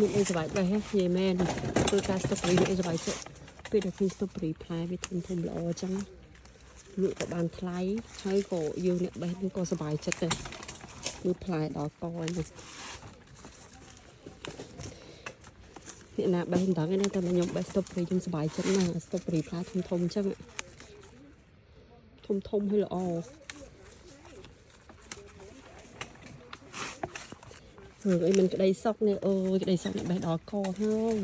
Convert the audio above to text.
មានអីសบายដែរនិយាយមែនធ្វើការស្តុបរីមានអីសบายចិត្តពេលដែលឃើញស្តុបរីផ្លែវាធំធំល្អអញ្ចឹងលក់ក៏បានថ្លៃហើយក៏យើងអ្នកបេះនឹងក៏សบายចិត្តដែរមើលផ្លែដល់កនេះអ្នកណាបេះមិនដឹងទេណាតែខ្ញុំបេះស្តុបរីខ្ញុំសบายចិត្តណាស់ស្តុបរីផ្លែធំធំអញ្ចឹងធំធំហើយល្អអីមិនក្តីសុកនេះអូយក្តីសុកនេះបេះដល់កហើយ